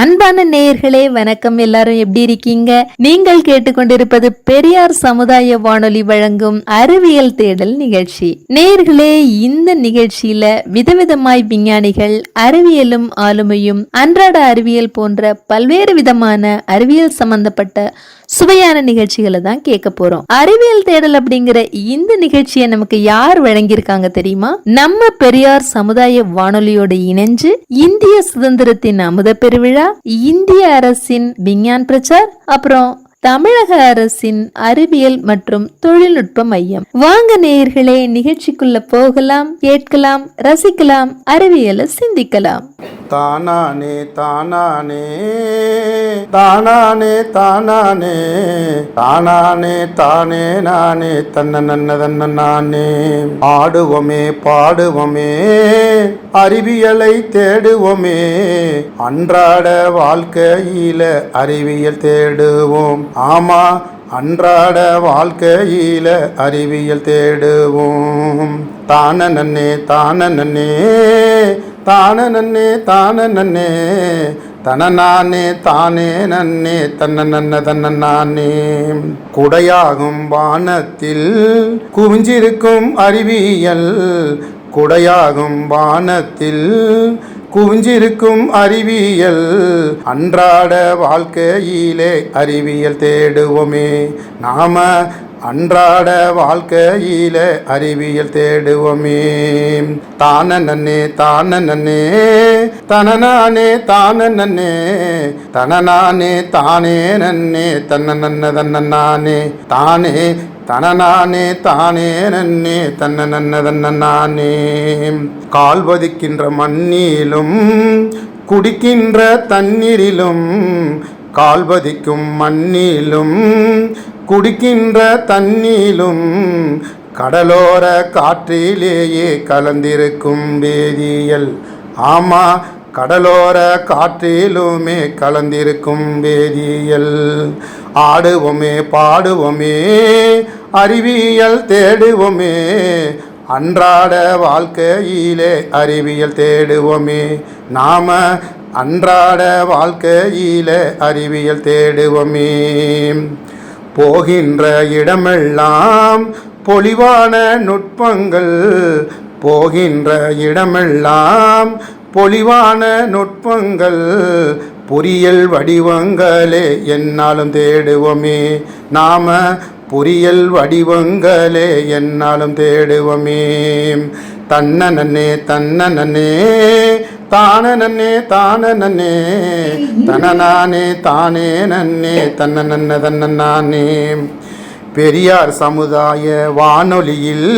அன்பான நேயர்களே வணக்கம். எல்லாரும் எப்படி இருக்கீங்க? நீங்கள் கேட்டுக்கொண்டிருப்பது பெரியார் சமுதாய வானொலி வழங்கும் அறிவியல் தேடல் நிகழ்ச்சி. நேயர்களே, இந்த நிகழ்ச்சியில விதவிதமாய் விஞ்ஞானிகள் அறிவியலும் ஆளுமையும் அன்றாட அறிவியல் போன்ற பல்வேறு விதமான அறிவியல் சம்பந்தப்பட்ட சுவையான நிகழ்ச்சிகளை தான் கேட்க போறோம். அறிவியல் தேடல் அப்படிங்கிற இந்த நிகழ்ச்சியை நமக்கு யார் வழங்கியிருக்காங்க தெரியுமா? நம்ம பெரியார் சமுதாய வானொலியோட இணைஞ்சு இந்திய சுதந்திரத்தின் அமுத பெருவிழா, இந்திய அரசின் விஞ்ஞான் பிரச்சார், அப்புறம் தமிழக அரசின் அறிவியல் மற்றும் தொழில்நுட்ப மையம். வாங்க நேயர்களே, நிகழ்ச்சிக்குள்ள போகலாம், கேட்கலாம், ரசிக்கலாம், அறிவியலை சிந்திக்கலாம். தானானே தானானே தானானே தானானே தானானே தானே நானே தன்ன நன்ன தன்ன நானே. ஆடுவோமே பாடுவோமே அறிவியலை தேடுவோமே, அன்றாட வாழ்க்கையில அறிவியல் தேடுவோம். ஆமா, அன்றாட வாழ்க்கையில அறிவியல் தேடுவோம். தான நன்னே தான நன்னே தான நன்னே தான நன்னே தன நானே தானே நன்னே தன்ன நன்ன தன்ன நானே. குடையாகும் வானத்தில் குவிஞ்சிருக்கும் அறிவியல், குடையாகும் வானத்தில் குவிஞ்சிருக்கும் அறிவியல், அன்றாட வாழ்க்கையிலே அறிவியல் தேடுவோமே. நாம அன்றாட வாழ்க்கையில அறிவியல் தேடுவோமே. தான நன்னே தான நன்னே தன நானே தான நன்னே தன நானே தானே நன்னே தன்ன நன்ன தன்ன நானே தானே தன நானே தானே நன்னே தன்ன நன்ன தன்ன நானே. கால் பதிக்கின்ற மண்ணிலும் குடிக்கின்ற தண்ணீரிலும், கால் பதிக்கும் மண்ணிலும் குடிக்கின்ற தண்ணீரும், கடலோர காற்றிலேயே கலந்திருக்கும் வேதியியல். ஆமா, கடலோர காற்றிலுமே கலந்திருக்கும் வேதியியல். ஆடுவோமே பாடுவோமே அறிவியல் தேடுவோமே, அன்றாட வாழ்க்கையிலே அறிவியல் தேடுவோமே. நாம அன்றாட வாழ்க்கையில அறிவியல் தேடுவோமே. போகின்ற இடமெல்லாம் பொலிவான நுட்பங்கள், போகின்ற இடமெல்லாம் பொலிவான நுட்பங்கள், பொறியியல் வடிவங்களே என்னாலும் தேடுவோமே. நாம பொறியியல் வடிவங்களே என்னாலும் தேடுவோமே. தன்ன நன்னே தன்ன நன்னே தான நன்னே தான நன்னே தன நானே தானே நன்னே தன்ன நன்ன தன்ன நானே. பெரியார் சமுதாய வானொலியில்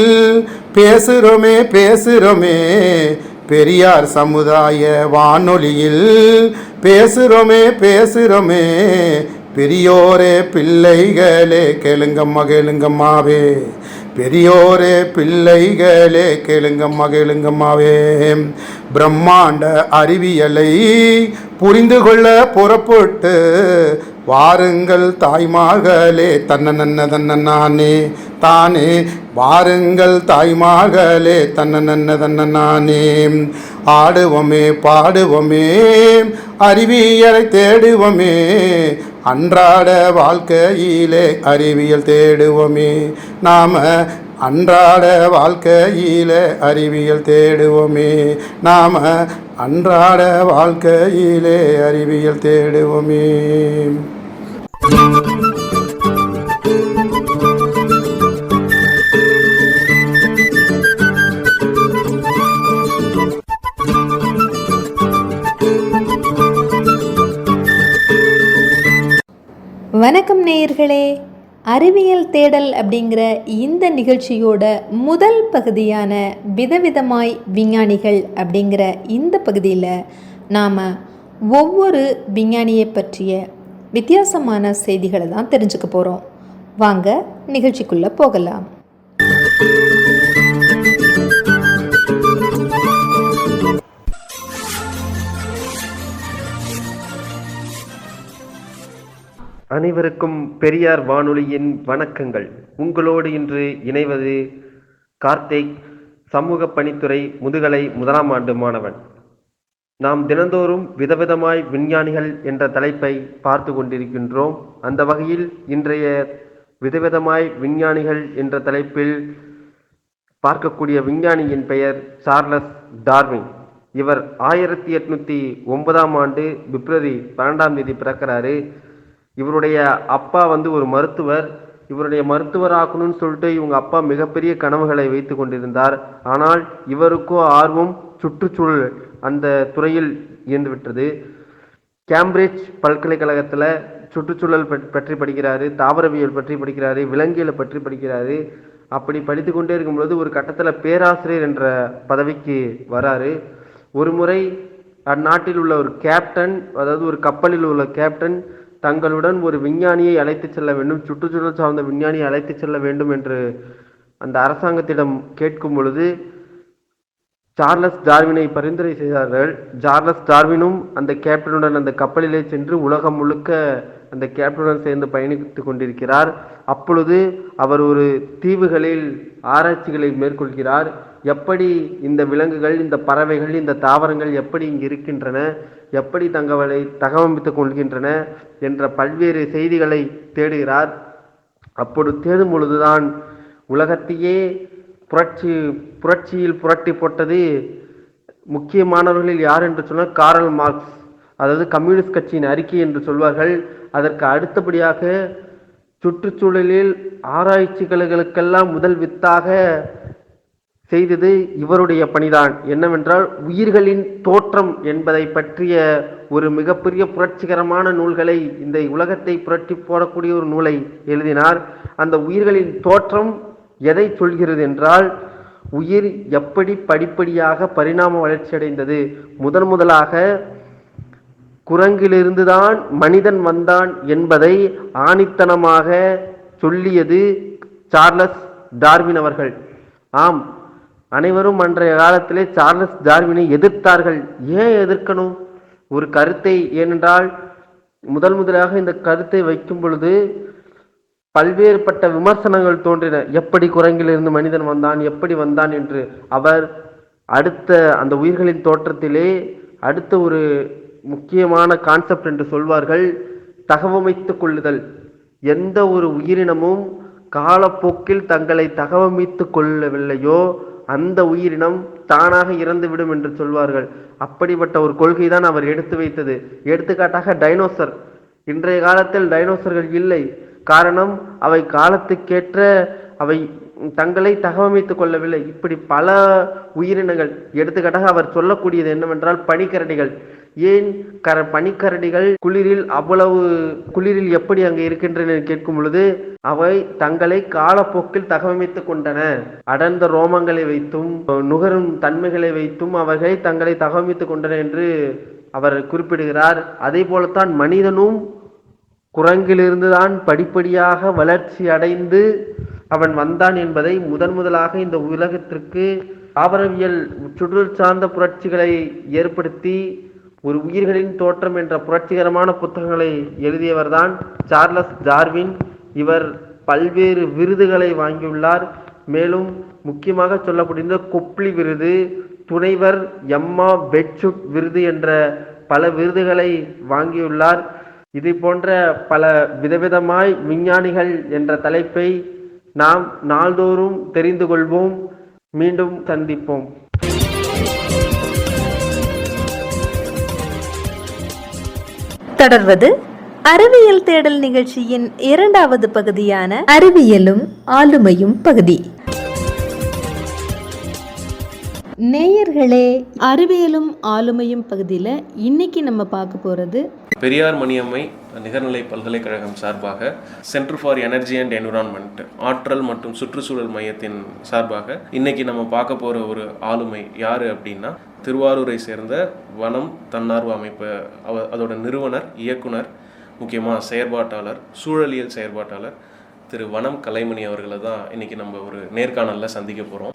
பேசுறோமே பேசுறோமே, பெரியார் சமுதாய வானொலியில் பேசுறோமே பேசுறோமே. பெரியோரே பிள்ளைகளே கேளுங்கம்மா கேளுங்கம்மாவே, பெரியோரே பிள்ளைகளே கேளுங்கம்மா கேளுங்கம்மாவே. பிரம்மாண்ட அறிவியலை புரிந்து கொள்ள புறப்பட்டு வாருங்கள் தாய்மார்களே தன்ன நன்ன தன்ன நானே தானே, வாருங்கள் தாய்மார்களே தன்ன நன்ன தன்ன நானே. ஆடுவோமே பாடுவோமே அறிவியலை தேடுவோமே, அன்றாட வாழ்க்கையிலே அறிவியல் தேடுவோமே. நாம அன்றாட வாழ்க்கையில அறிவியல் தேடுவோமே. நாம அன்றாட வாழ்க்கையிலே அறிவியல் தேடுவோமே. வணக்கம் நேயர்களே, அறிவியல் தேடல் அப்படிங்கிற இந்த நிகழ்ச்சியோட முதல் பகுதியான விதவிதமாய் விஞ்ஞானிகள் அப்படிங்கிற இந்த பகுதியில் நாம் ஒவ்வொரு விஞ்ஞானியை பற்றிய வித்தியாசமான செய்திகளை தான் தெரிஞ்சுக்க போகிறோம். வாங்க நிகழ்ச்சிக்குள்ளே போகலாம். அனைவருக்கும் பெரியார் வானொலியின் வணக்கங்கள். உங்களோடு இன்று இணைவது கார்த்திக், சமூக பணித்துறை முதுகலை 1ஆம் ஆண்டு மாணவன். நாம் தினந்தோறும் விதவிதமாய் விஞ்ஞானிகள் என்ற தலைப்பை பார்த்து கொண்டிருக்கின்றோம். அந்த வகையில் இன்றைய விதவிதமாய் விஞ்ஞானிகள் என்ற தலைப்பில் பார்க்கக்கூடிய விஞ்ஞானியின் பெயர் சார்லஸ் டார்வின். இவர் 1809ஆம் ஆண்டு பிப்ரவரி 12ஆம் தேதி பிறக்கிறாரு. இவருடைய அப்பா ஒரு மருத்துவர். இவருடைய மருத்துவர் ஆக்கணும்னு சொல்லிட்டு இவங்க அப்பா மிகப்பெரிய கனவுகளை வைத்து கொண்டிருந்தார். ஆனால் இவருக்கோ ஆர்வம் சுற்றுச்சூழல் அந்த துறையில் இயந்துவிட்டது. கேம்பிரிட்ஜ் பல்கலைக்கழகத்தில் சுற்றுச்சூழல் பற்றி படிக்கிறாரு, தாவரவியல் பற்றி படிக்கிறாரு, விலங்கியலை பற்றி படிக்கிறாரு. அப்படி படித்து கொண்டே இருக்கும்பொழுது ஒரு கட்டத்தில் பேராசிரியர் என்ற பதவிக்கு வராரு. ஒரு முறை அந்நாட்டில் உள்ள ஒரு கேப்டன், அதாவது ஒரு கப்பலில் உள்ள கேப்டன் தங்களுடன் ஒரு விஞ்ஞானியை அழைத்து செல்ல வேண்டும், சுற்றுச்சூழல் சார்ந்த விஞ்ஞானியை அழைத்து செல்ல வேண்டும் என்று அந்த அரசாங்கத்திடம் கேட்கும் பொழுது சார்லஸ் டார்வினை பரிந்துரை செய்தார்கள். சார்லஸ் டார்வினும் அந்த கேப்டனுடன் அந்த கப்பலிலே சென்று உலகம் முழுக்க அந்த கேப்டனுடன் சேர்ந்து பயணித்து கொண்டிருக்கிறார். அப்பொழுது அவர் ஒரு தீவுகளில் ஆராய்ச்சிகளை மேற்கொள்கிறார். எப்படி இந்த விலங்குகள், இந்த பறவைகள், இந்த தாவரங்கள் எப்படி இங்கு இருக்கின்றன, எப்படி தங்களை தகவமைத்துக் கொள்கின்றன என்ற பல்வேறு செய்திகளை தேடுகிறார். அப்பொழுது தேடும் பொழுதுதான் உலகத்தையே புரட்சியில் புரட்டி போட்டது முக்கியமானவர்களில் யார் என்று சொன்னால் காரல் மார்க்ஸ், அதாவது கம்யூனிஸ்ட் கட்சியின் அறிக்கை என்று சொல்வார்கள். அதற்கு அடுத்தபடியாக சுற்றுச்சூழலில் ஆராய்ச்சிகளுக்கெல்லாம் முதல் வித்தாக செய்தது இவருடைய பணிதான். என்னவென்றால் உயிர்களின் தோற்றம் என்பதை பற்றிய ஒரு மிகப்பெரிய புரட்சிகரமான நூல்களை, இந்த உலகத்தை புரட்டி போடக்கூடிய ஒரு நூலை எழுதினார். அந்த உயிர்களின் தோற்றம் எதை சொல்கிறது என்றால், உயிர் எப்படி படிப்படியாக பரிணாம வளர்ச்சி அடைந்தது. முதலாக குரங்கிலிருந்துதான் மனிதன் வந்தான் என்பதை ஆணித்தனமாக சொல்லியது சார்லஸ் டார்வின் அவர்கள். ஆம், அனைவரும் அன்றைய காலத்திலே சார்லஸ் டார்வினை எதிர்த்தார்கள். ஏன் எதிர்க்கணும்? ஒரு கருத்தை, ஏனென்றால் முதலாக இந்த கருத்தை வைக்கும் பொழுது பல்வேறுபட்ட விமர்சனங்கள் தோன்றின. எப்படி குரங்கிலிருந்து மனிதன் வந்தான், எப்படி வந்தான் என்று. அவர் அடுத்த அந்த உயிர்களின் தோற்றத்திலே அடுத்த ஒரு முக்கியமான கான்செப்ட் என்று சொல்வார்கள், தகவமைத்துக் கொள்ளுதல். எந்த ஒரு உயிரினமும் காலப்போக்கில் தங்களை தகவமைத்துக் கொள்ளவில்லையோ அந்த உயிரினம் தானாக இறந்துவிடும் என்று சொல்வார்கள். அப்படிப்பட்ட ஒரு கொள்கை தான் அவர் எடுத்து வைத்தது. எடுத்துக்காட்டாக டைனோசர். இன்றைய காலத்தில் டைனோசர்கள் இல்லை. காரணம், அவை காலத்துக்கேற்ற அவை தங்களை தகவமைத்துக் கொள்ளவில்லை. இப்படி பல உயிரினங்கள். எடுத்துக்காட்டாக அவர் சொல்லக்கூடியது என்னவென்றால் பனிக்கரடிகள். ஏன் பனிக்கரடிகள் குளிரில் எப்படி அங்கே இருக்கின்றன கேட்கும் பொழுது அவை தங்களை காலப்போக்கில் தகவமைத்துக் கொண்டன. அடர்ந்த ரோமங்களை வைத்தும் நுகரும் தன்மைகளை வைத்தும் அவைகளை தங்களை தகவமைத்துக் கொண்டன என்று அவர் குறிப்பிடுகிறார். அதே போலத்தான் மனிதனும் குரங்கிலிருந்துதான் படிப்படியாக வளர்ச்சி அடைந்து அவன் வந்தான் என்பதை முதலாக இந்த உலகத்திற்கு தாவரவியல் சுற்றுச்சூழல் சார்ந்த புரட்சிகளை ஏற்படுத்தி ஒரு உயிர்களின் தோற்றம் என்ற புரட்சிகரமான புத்தகங்களை எழுதியவர்தான் சார்லஸ் டார்வின். இவர் பல்வேறு விருதுகளை வாங்கியுள்ளார். மேலும் முக்கியமாக சொல்லக்கூடிய கொப்லி விருது, துணைவர் எம்மா பெட்சுட் விருது என்ற பல விருதுகளை வாங்கியுள்ளார். இதை போன்ற பல விதவிதமாய் விஞ்ஞானிகள் என்ற தலைப்பை நாம் நாள்தோறும் தெரிந்து கொள்வோம். மீண்டும் சந்திப்போம். தொடர்வது அறிவியல் தேடல் நிகழ்ச்சியின் 2வது பகுதியான அறிவியலும் ஆளுமையும் பகுதி. நேயர்களே, அறிவியலும் ஆளுமையும் பகுதியில் இன்னைக்கு நம்ம பார்க்க போகிறது பெரியார் மணியம்மை நிகர்நிலை பல்கலைக்கழகம் சார்பாக centre for energy and environment, ஆற்றல் மற்றும் சுற்றுச்சூழல் மையத்தின் சார்பாக இன்னைக்கு நம்ம பார்க்க போகிற ஒரு ஆளுமை யார் அப்படின்னா திருவாரூரை சேர்ந்த வனம் தன்னார்வ அமைப்பு அதோட நிறுவனர், இயக்குனர், முக்கியமாக செயற்பாட்டாளர், சூழலியல் செயற்பாட்டாளர் திரு வனம் கலைமணி அவர்களை தான் இன்னைக்கு நம்ம ஒரு நேர்காணலில் சந்திக்க போகிறோம்.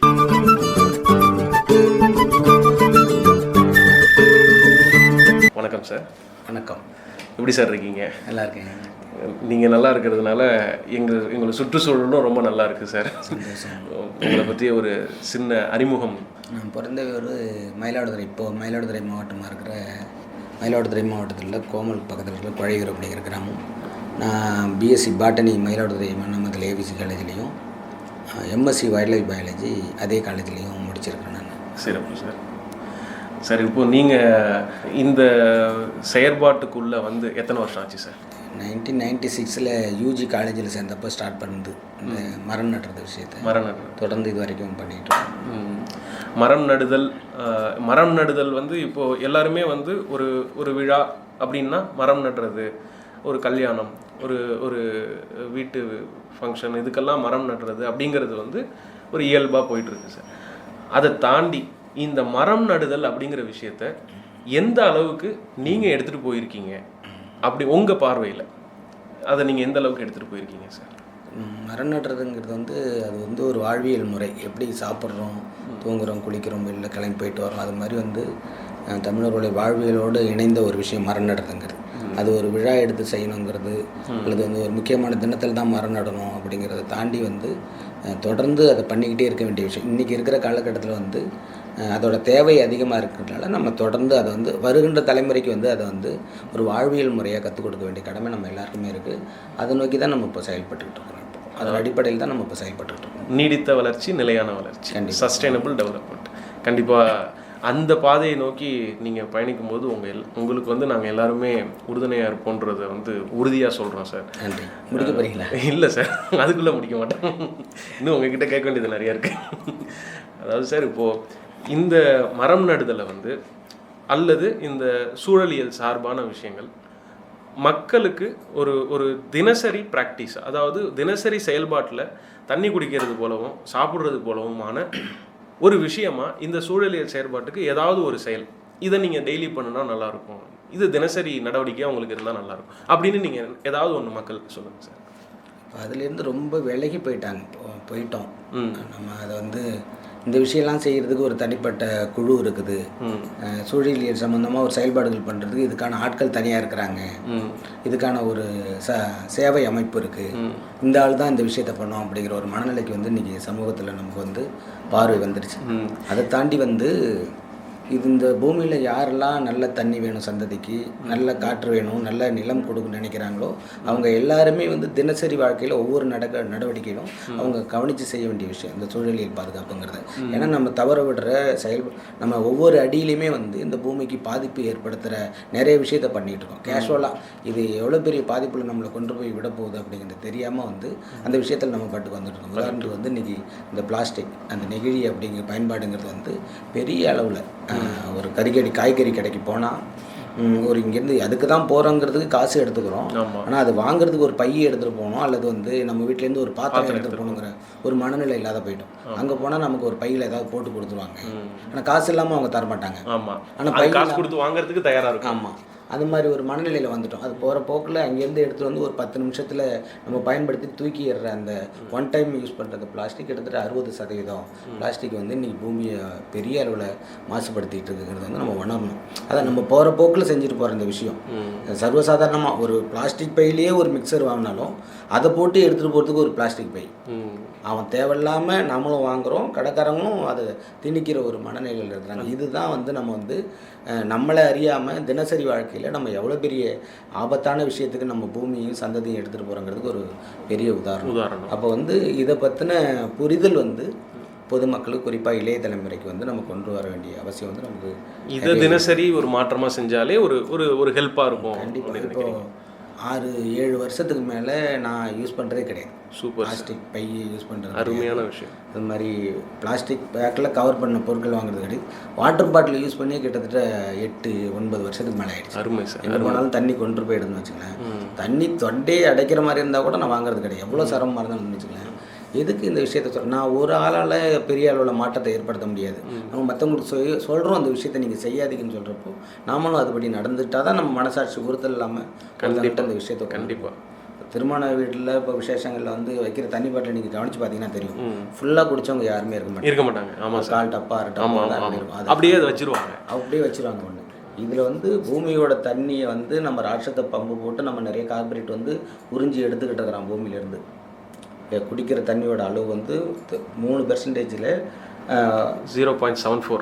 வணக்கம் சார். வணக்கம். எப்படி சார் இருக்கீங்க? நல்லா இருக்கேன். நீங்கள் நல்லா இருக்கிறதுனால எங்களை சுற்றுச்சூழலும் ரொம்ப நல்லா இருக்குது சார். உங்களை பற்றிய ஒரு சின்ன அறிமுகம். நான் பிறந்த ஒரு மயிலாடுதுறை, இப்போது மயிலாடுதுறை மாவட்டமாக இருக்கிற மயிலாடுதுறை மாவட்டத்தில் கோமல் பக்கத்தில் இருக்கிற குழையூர் அப்படிங்கிற கிராமம். நான் பிஎஸ்சி பாட்டனி மயிலாடுதுறை மன்னமத்தில் ஏவிசி காலேஜ்லேயும், எம்எஸ்சி வைல்ட் லைஃப் பயாலஜி அதே காலேஜ்லேயும் முடிச்சிருக்கேன் நான். சிறப்பு சார். சார், இப்போது நீங்கள் இந்த செயற்பாட்டுக்குள்ளே வந்து எத்தனை வருஷம் ஆச்சு சார்? 1996 யூஜி காலேஜில் சேர்ந்தப்போ ஸ்டார்ட் பண்ணுது இந்த மரம் நடுறது விஷயத்தை. மரம் நடுறது தொடர்ந்து இது வரைக்கும் பண்ணிகிட்டு இருக்கோம். மரம் நடுதல் வந்து இப்போது எல்லாருமே வந்து ஒரு விழா அப்படின்னா மரம் நடுறது, ஒரு கல்யாணம், ஒரு வீட்டு ஃபங்க்ஷன், இதுக்கெல்லாம் மரம் நடுறது அப்படிங்கிறது வந்து ஒரு இயல்பாக போயிட்டுருக்கு சார். அதை தாண்டி இந்த மரம் நடுதல் அப்படிங்கிற விஷயத்த எந்த அளவுக்கு நீங்கள் எடுத்துகிட்டு போயிருக்கீங்க, அப்படி உங்கள் பார்வையில் அதை நீங்கள் எந்த அளவுக்கு எடுத்துகிட்டு போயிருக்கீங்க சார்? மரம் நடுறதுங்கிறது வந்து அது வந்து ஒரு வாழ்வியல் முறை. எப்படி சாப்பிட்றோம், தூங்குறோம், குளிக்கிறோம், வெளில கிளம்பி போயிட்டு வரோம், அது மாதிரி வந்து தமிழர்களுடைய வாழ்வியலோடு இணைந்த ஒரு விஷயம் மரம் நடுறதுங்கிறது. அது ஒரு விழா எடுத்து செய்யணுங்கிறது அல்லது வந்து ஒரு முக்கியமான தினத்தில் தான் மரம் நடணும் அப்படிங்கிறத தாண்டி வந்து தொடர்ந்து அதை பண்ணிக்கிட்டே இருக்க வேண்டிய விஷயம். இன்றைக்கி இருக்கிற காலகட்டத்தில் வந்து அதோட தேவை அதிகமாக இருக்கிறதுனால நம்ம தொடர்ந்து அதை வந்து வருகின்ற தலைமுறைக்கு வந்து அதை வந்து ஒரு வாழ்வியல் முறையாக கற்றுக் கொடுக்க வேண்டிய கடமை நம்ம எல்லாருக்குமே இருக்குது. அதை நோக்கி தான் நம்ம இப்போ செயல்பட்டுக்கிட்டு இருக்கிறோம். அதோட அடிப்படையில் தான் நம்ம இப்போ செயல்பட்டுக்கிட்டு இருக்கோம். நீடித்த வளர்ச்சி, நிலையான வளர்ச்சி, சஸ்டைனபிள் டெவலப்மெண்ட். கண்டிப்பாக அந்த பாதையை நோக்கி நீங்கள் பயணிக்கும் போது உங்களுக்கு வந்து நாங்கள் எல்லாருமே உறுதுணையாக இருப்போன்றதை வந்து உறுதியாக சொல்கிறோம் சார். நன்றி. முடிக்க போகிறீங்களா? இல்லை சார், அதுக்குள்ளே முடிக்க மாட்டேன். இன்னும் உங்ககிட்ட கேட்க வேண்டியது நிறையா இருக்குது. அதாவது சார், இப்போது இந்த மரம் நடுதலை வந்து அல்லது இந்த சூழலியல் சார்பான விஷயங்கள் மக்களுக்கு ஒரு தினசரி ப்ராக்டிஸ், அதாவது தினசரி செயல்பாட்டில் தண்ணி குடிக்கிறது போலவும் சாப்பிட்றது போலவுமான ஒரு விஷயமா இந்த சூழலியல் செயற்பாட்டுக்கு ஏதாவது ஒரு செயல், இதை நீங்கள் டெய்லி பண்ணுனா நல்லாயிருக்கும், இது தினசரி நடவடிக்கையாக உங்களுக்கு இருந்தால் நல்லாயிருக்கும் அப்படின்னு நீங்கள் ஏதாவது ஒன்று மக்கள் சொல்லுங்கள் சார். அதுலேருந்து ரொம்ப விலகி போயிட்டோம். நம்ம அதை வந்து இந்த விஷயம்லாம் செய்கிறதுக்கு ஒரு தனிப்பட்ட குழு இருக்குது. சூழலியல் சம்மந்தமாக ஒரு செயல்பாடுகள் பண்ணுறதுக்கு இதுக்கான ஆட்கள் தனியாக இருக்கிறாங்க. இதுக்கான ஒரு சேவை அமைப்பு இருக்குது. இந்த ஆள் தான் இந்த விஷயத்தை பண்ணோம் அப்படிங்கிற ஒரு மனநிலைக்கு வந்து இன்றைக்கி சமூகத்தில் நமக்கு வந்து பார்வை வந்துடுச்சு. அதை தாண்டி வந்து இந்த பூமியில் யாரெல்லாம் நல்ல தண்ணி வேணும், சந்ததிக்கு நல்ல காற்று வேணும், நல்ல நிலம் கொடுக்க நினைக்கிறாங்களோ அவங்க எல்லாருமே வந்து தினசரி வாழ்க்கையில் ஒவ்வொரு நடவடிக்கையிலும் அவங்க கவனித்து செய்ய வேண்டிய விஷயம் இந்த சூழலியல் பாதுகாப்புங்கிறது. ஏன்னா நம்ம தவற விடுற நம்ம ஒவ்வொரு அடியிலையுமே வந்து இந்த பூமிக்கு பாதிப்பு ஏற்படுத்துகிற நிறைய விஷயத்த பண்ணிகிட்டு இருக்கோம். கேஷுவலாக இது எவ்வளோ பெரிய பாதிப்பில் நம்மளை கொண்டு போய் விட போகுது அப்படிங்கிறது தெரியாமல் வந்து அந்த விஷயத்தில் நம்ம பாட்டுக்கு வந்துட்டு இருக்கோம். உதாரணத்துக்கு வந்து இன்றைக்கி இந்த பிளாஸ்டிக், அந்த நெகிழி அப்படிங்கிற பயன்பாடுங்கிறது வந்து பெரிய அளவில் ஒரு காய்கறி கடைக்கு போனால் ஒரு இங்கேருந்து அதுக்கு தான் போகிறோங்கிறதுக்கு காசு எடுத்துக்கிறோம். ஆனால் அது வாங்குறதுக்கு ஒரு பையை எடுத்துகிட்டு போகணும் அல்லது வந்து நம்ம வீட்டிலேருந்து ஒரு பாத்திரம் எடுத்துகிட்டு போகணுங்கிற ஒரு மனநிலை இல்லாத போயிட்டோம். அங்கே போனால் நமக்கு ஒரு பையில் ஏதாவது போட்டு கொடுத்துருவாங்க. ஆனால் காசு இல்லாமல் அவங்க தரமாட்டாங்க. ஆனால் பை காசு கொடுத்து வாங்குறதுக்கு தயாராக இருக்கும். ஆமாம், அது மாதிரி ஒரு மனநிலையில் வந்துட்டோம். அது போகிற போக்கில் அங்கேருந்து எடுத்துகிட்டு வந்து ஒரு 10 நிமிஷத்தில் நம்ம பயன்படுத்தி தூக்கிடுற அந்த ஒன் டைம் யூஸ் பண்ணுறது பிளாஸ்டிக் கிட்டத்தட்ட 60% பிளாஸ்டிக் வந்து இன்றைக்கி பூமியை பெரிய அளவில் மாசுபடுத்திகிட்டு இருக்குங்கிறது வந்து நம்ம உணரணும். அதை நம்ம போகிற போக்கில் செஞ்சுட்டு போகிற இந்த விஷயம் சர்வசாதாரணமாக ஒரு பிளாஸ்டிக் பையிலேயே ஒரு மிக்சர் வாங்கினாலும் அதை போட்டு எடுத்துகிட்டு போகிறதுக்கு ஒரு பிளாஸ்டிக் பை அவன் தேவையில்லாமல் நம்மளும் வாங்குகிறோம், கடைக்காரங்களும் அதை திணிக்கிற ஒரு மனநிலையில் இருக்கிறாங்க. இதுதான் வந்து நம்ம வந்து நம்மளை அறியாமல் தினசரி வாழ்க்கையில் நம்ம எவ்வளோ பெரிய ஆபத்தான விஷயத்துக்கு நம்ம பூமியும் சந்ததியும் எடுத்துகிட்டு போகிறோங்கிறதுக்கு ஒரு பெரிய உதாரணம். அப்போ வந்து இதை பற்றின புரிதல் வந்து பொதுமக்களுக்கு குறிப்பாக இளைய தலைமுறைக்கு வந்து நம்ம கொண்டு வர வேண்டிய அவசியம் வந்து நமக்கு இதை தினசரி ஒரு மாற்றமாக செஞ்சாலே ஒரு ஹெல்ப்பாக இருக்கும். கண்டிப்பாக. இப்போது 6-7 வருஷத்துக்கு மேலே நான் யூஸ் பண்ணுறதே கிடையாது. சூப்பர். பிளாஸ்டிக் பையை யூஸ் பண்ணுறது அருமையான விஷயம். அது மாதிரி பிளாஸ்டிக் பேக்கில் கவர் பண்ண பொருட்கள் வாங்குறது கிடையாது. வாட்டர் பாட்டில் யூஸ் பண்ணி கிட்டத்தட்ட 8-9 வருஷத்துக்கு மேலே ஆகிடுச்சு. அருமை சார். எங்கே போனாலும் தண்ணி கொண்டு போயிடுதுன்னு வச்சுக்கலாம். தண்ணி தொண்டையே அடைக்கிற மாதிரி இருந்தால் கூட நான் வாங்குறது கிடையாது. எவ்வளோ சிரமமாக இருந்தாலும் வச்சுக்கலாம். எதுக்கு இந்த விஷயத்த சொல்கிறேன், நான் ஒரு ஆளால் பெரிய அளவில் மாற்றத்தை ஏற்படுத்த முடியாது. நம்ம மற்றவங்களுக்கு சொல்கிறோம் அந்த விஷயத்தை நீங்கள் செய்யாதீங்கன்னு சொல்கிறப்போ நாமளும் அதுபடி நடந்துட்டால் தான் நம்ம மனசாட்சி உறுத்தல் இல்லாமல் கண்டிப்பாக அந்த விஷயத்தை கண்டிப்பாக. திருமண வீட்டில் இப்போ விசேஷங்களில் வந்து வைக்கிற தண்ணி பாட்டில் நீங்கள் கவனிச்சு பார்த்தீங்கன்னா தெரியும், ஃபுல்லாக குடிச்சவங்க யாருமே இருக்க மாட்டாங்க. ஆமாம் சார். கால் டப்பா அரை டப்பா தான் இருக்கும். அப்படியே அதை வச்சிருவாங்க. அப்படியே வச்சிருவாங்க. ஒன்று இதில் வந்து பூமியோட தண்ணியை வந்து நம்ம ராட்சத்தை பம்பு போட்டு நம்ம நிறைய கார்பரேட் வந்து உறிஞ்சி எடுத்துக்கிட்டு இருக்கிறோம் பூமியிலேருந்து. குடிக்கிற தண்ணியோட அளவு வந்து 3% 0.74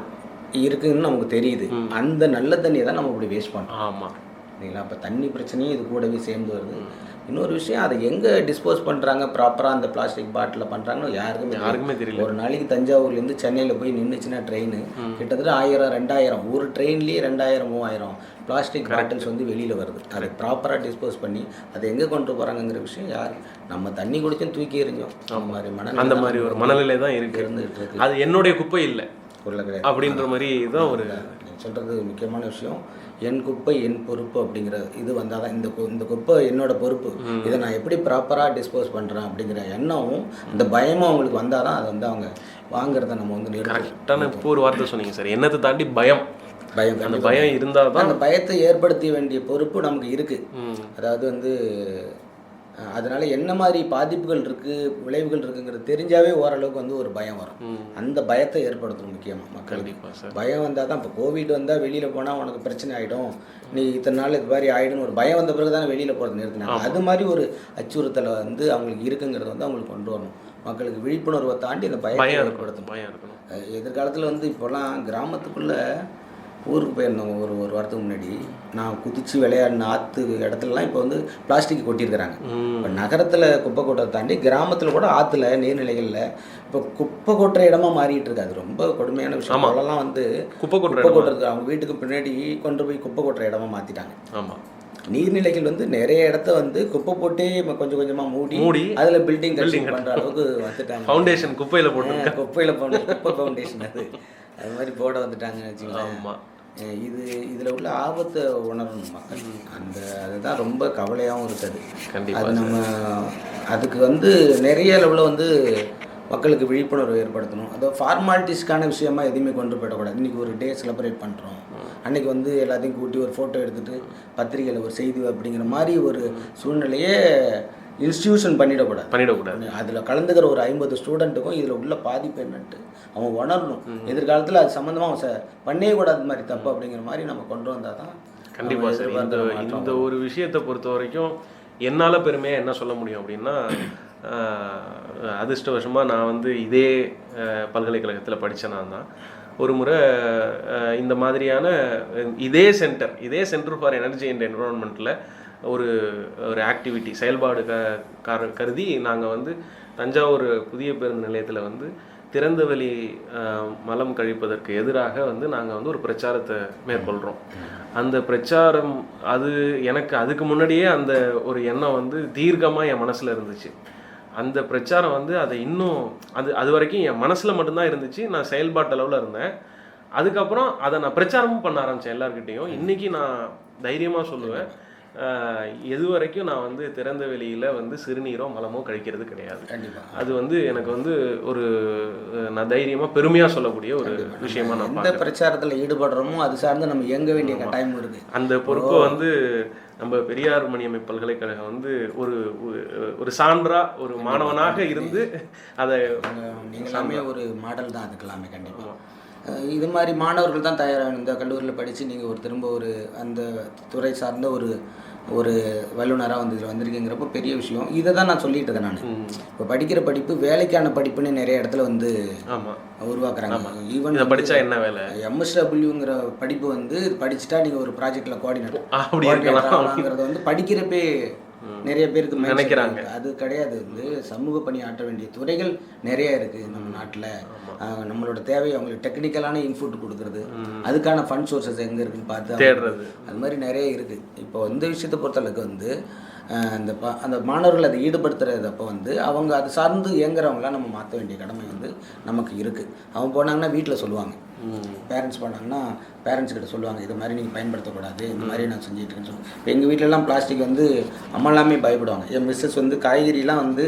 இருக்குதுன்னு நமக்கு தெரியுது. அந்த நல்ல தண்ணியை தான் நம்ம இப்படி வேஸ்ட் பண்ணுறோம். ஆமாம் இல்லைங்களா? அப்போ தண்ணி பிரச்சனையும் இது கூடவே சேர்ந்து வருது. இன்னொரு விஷயம், அதை எங்கே டிஸ்போஸ் பண்ணுறாங்க ப்ராப்பராக அந்த பிளாஸ்டிக் பாட்டிலில் பண்ணுறாங்கன்னு யாருக்குமே தெரியல. ஒரு நாளைக்கு தஞ்சாவூர்லேருந்து சென்னையில் போய் நின்றுச்சுன்னா ட்ரெயின் கிட்டத்தட்ட 1000 2000 ஒரு ட்ரெயின்லேயே 2000 3000 பிளாஸ்டிக் பாட்டில்ஸ் வந்து வெளியில் வருது. அதை ப்ராப்பராக டிஸ்போஸ் பண்ணி அதை எங்கே கொண்டு போகிறாங்கங்கிற விஷயம் யார், நம்ம தண்ணி குடிச்சும் தூக்கி எறிஞ்சோம். அந்த மாதிரி ஒரு மனநிலை தான் இருந்துகிட்டு இருக்கு. அது என்னுடைய குப்பை இல்லை அப்படின்ற மாதிரி தான் ஒரு சொல்கிறது முக்கியமான விஷயம். என் குப்பை என் பொறுப்பு அப்படிங்கிற இது வந்தால் தான் இந்த குப்பை என்னோட பொறுப்பு, இதை நான் எப்படி ப்ராப்பராக டிஸ்போஸ் பண்ணுறேன் அப்படிங்கிற எண்ணமும் இந்த பயமும் அவங்களுக்கு வந்தால் தான் அதை வந்து அவங்க வாங்குறத நம்ம வந்து கரெக்டான இப்போ ஒரு வார்த்தை சொன்னீங்க சார். என்னத்தை தாண்டி பயம் அந்த பயம் இருந்தால் தான் அந்த பயத்தை ஏற்படுத்த வேண்டிய பொறுப்பு நமக்கு இருக்குது. அதாவது வந்து அதனால் என்ன மாதிரி பாதிப்புகள் இருக்குது விளைவுகள் இருக்குங்கிறது தெரிஞ்சாவே ஓரளவுக்கு வந்து ஒரு பயம் வரும். அந்த பயத்தை ஏற்படுத்தணும் முக்கியமாக மக்களுக்கு. பயம் வந்தால் தான் இப்போ கோவிட் வந்தால் வெளியில் போனால் உனக்கு பிரச்சனை ஆகிடும், நீ இத்தனை நாள் இது மாதிரி ஆகிடும் ஒரு பயம் வந்த பிறகு தானே வெளியில் போகிறது நிறுத்தினாங்க. அது மாதிரி ஒரு அச்சுறுத்தலை வந்து அவங்களுக்கு இருக்குங்கிறது வந்து அவங்களுக்கு கொண்டு வரணும். மக்களுக்கு விழிப்புணர்வை தாண்டி இந்த பயத்தை ஏற்படுத்தணும். எதிர்காலத்தில் வந்து இப்போலாம் கிராமத்துக்குள்ளே ஊருக்கு போயிருந்தோம் ஒரு வாரத்துக்கு முன்னாடி, நான் குதித்து விளையாடின ஆற்று இடத்துலலாம் இப்போ வந்து பிளாஸ்டிக் கொட்டியிருக்கிறாங்க. இப்போ நகரத்தில் குப்பை கொட்டுறதை தாண்டி கிராமத்தில் கூட ஆற்றுல நீர்நிலைகளில் இப்போ குப்பை கொட்டுற இடமா மாறிட்டு இருக்கு. அது ரொம்ப கொடுமையான விஷயம். அதெல்லாம் வந்து குப்பை கொட்டுறது அவங்க வீட்டுக்கு பின்னாடி கொண்டு போய் குப்பை கொட்டுற இடமா மாற்றிட்டாங்க. ஆமாம். நீர்நிலைகள் வந்து நிறைய இடத்த வந்து குப்பை போட்டே கொஞ்சம் கொஞ்சமாக மூடி அதில் பில்டிங் பண்ணுற அளவுக்கு வந்துட்டாங்க. ஃபவுண்டேஷன் குப்பையில் போட்டு குப்பை ஃபவுண்டேஷன் அது மாதிரி போட வந்துட்டாங்கன்னு வச்சுக்கலாம். இதில் உள்ள ஆபத்தை உணரணும் மக்கள். அதுதான் ரொம்ப கவலையாகவும் இருக்குது. அது நம்ம அதுக்கு வந்து நிறைய அளவில் வந்து மக்களுக்கு விழிப்புணர்வு ஏற்படுத்தணும். அதை ஃபார்மாலிட்டிஸ்க்கான விஷயமா எதுவுமே கொண்டு போயிடக்கூடாது. இன்றைக்கி ஒரு டே செலிப்ரேட் பண்ணுறோம், அன்றைக்கி வந்து எல்லாத்தையும் கூட்டி ஒரு ஃபோட்டோ எடுத்துகிட்டு பத்திரிகையில் ஒரு செய்தி அப்படிங்கிற மாதிரி ஒரு சூழ்நிலையே இன்ஸ்டியூஷன் பண்ணிடக்கூடாது. அதில் கலந்துக்கிற ஒரு 50 ஸ்டூடெண்ட்டுக்கும் இதில் உள்ள பாதிப்பு என்னன்ட்டு அவன் உணரணும். எதிர்காலத்தில் அது சம்மந்தமாக அவன் பண்ணவே கூடாது மாதிரி தப்பு அப்படிங்கிற மாதிரி நம்ம கொண்டு வந்தால் தான் கண்டிப்பாக சார். இந்த ஒரு விஷயத்தை பொறுத்த வரைக்கும் என்னால் பெருமையாக என்ன சொல்ல முடியும் அப்படின்னா, அதிர்ஷ்டவசமாக நான் வந்து இதே பல்கலைக்கழகத்தில் படித்த நான் தான் ஒரு முறை இந்த மாதிரியான இதே சென்டர் ஃபார் எனர்ஜி அண்ட் என்விரான்மெண்ட்டில் ஒரு ஆக்டிவிட்டி செயல்பாடு கருதி நாங்கள் வந்து தஞ்சாவூர் புதிய பேருந்து நிலையத்தில் வந்து திறந்தவெளி மலம் கழிப்பதற்கு எதிராக வந்து நாங்கள் வந்து ஒரு பிரச்சாரத்தை மேற்கொள்கிறோம். அந்த பிரச்சாரம் எனக்கு அதுக்கு முன்னாடியே அந்த ஒரு எண்ணம் வந்து தீர்க்கமாக என் மனசில் இருந்துச்சு. அந்த பிரச்சாரம் வந்து அதை இன்னும் அது வரைக்கும் என் மனசில் மட்டும்தான் இருந்துச்சு. நான் செயல்பாட்டு அளவில் இருந்தேன். அதுக்கப்புறம் அதை நான் பிரச்சாரமும் பண்ண ஆரம்பித்தேன் எல்லாருக்கிட்டையும். இன்றைக்கி நான் தைரியமாக சொல்லுவேன், எது வரைக்கும் நான் வந்து திறந்த வெளியில் வந்து சிறுநீரோ மலமோ கழிக்கிறது கிடையாது. அது வந்து எனக்கு வந்து ஒரு நான் தைரியமாக பெருமையாக சொல்லக்கூடிய ஒரு விஷயமா நான் பார்க்குறேன். பிரச்சாரத்தில் ஈடுபடுறோமோ அது சார்ந்து நம்ம இயங்க வேண்டிய கட்டாயம் இருக்குது. அந்த பொறுப்பை வந்து நம்ம பெரியார் மணியம்மை பல்கலைக்கழகம் வந்து ஒரு சான்றா ஒரு மாணவனாக இருந்து அதை நீங்களாமே ஒரு மாடல் தான் அதுக்கெல்லாமே. கண்டிப்பாக இது மாதிரி மாணவர்கள் தான் தயாராக இந்த கல்லூரியில் படித்து நீங்கள் திரும்ப அந்த துறை சார்ந்த ஒரு வல்லுநராக வந்து இதில் வந்திருக்கீங்கிறப்போ பெரிய விஷயம். இதை தான் நான் சொல்லிட்டு இருக்கேன். நான் இப்போ படிக்கிற படிப்பு வேலைக்கான படிப்புன்னு நிறைய இடத்துல வந்து உருவாக்குறாங்க. ஈவன் படித்தா என்ன வேலை, MSWங்கிற படிப்பு வந்து படிச்சுட்டா நீங்கள் ஒரு ப்ராஜெக்டில் கோஆர்டினேட்டர் வந்து படிக்கிறப்பே நிறைய பேருக்கு நினைக்கிறாங்க. அது கிடையாது. வந்து சமூக பணி ஆற்ற வேண்டிய துறைகள் நிறைய இருக்குது நம்ம நாட்டில். நம்மளோட தேவை அவங்களுக்கு டெக்னிக்கலான இன்புட் கொடுக்குறது, அதுக்கான ஃபண்ட் சோர்ஸஸ் எங்கே இருக்குன்னு பார்த்து தேடுறது, அது மாதிரி நிறைய இருக்குது. இப்போ இந்த விஷயத்தை பொறுத்தளவுக்கு வந்து அந்த மாணவர்கள் அதை ஈடுபடுத்துறதப்போ வந்து அவங்க அதை சார்ந்து இயங்குறவங்களாம் நம்ம மாற்ற வேண்டிய கடமை வந்து நமக்கு இருக்குது. அவங்க போனாங்கன்னா வீட்டில் சொல்லுவாங்க, பேரண்ட்ஸ் போனாங்கன்னா பேரண்ட்ஸ் கிட்ட சொல்லுவாங்க, இது மாதிரி நீங்கள் பயன்படுத்தக்கூடாது, இந்த மாதிரி நான் செஞ்சுட்டு இருக்கேன்னு சொல்லுவேன். இப்போ எங்கள் வீட்டிலலாம் பிளாஸ்டிக் வந்து அம்மா எல்லாமே பயப்படுவாங்க. என் மிஸ்ஸஸ் வந்து காய்கறிலாம் வந்து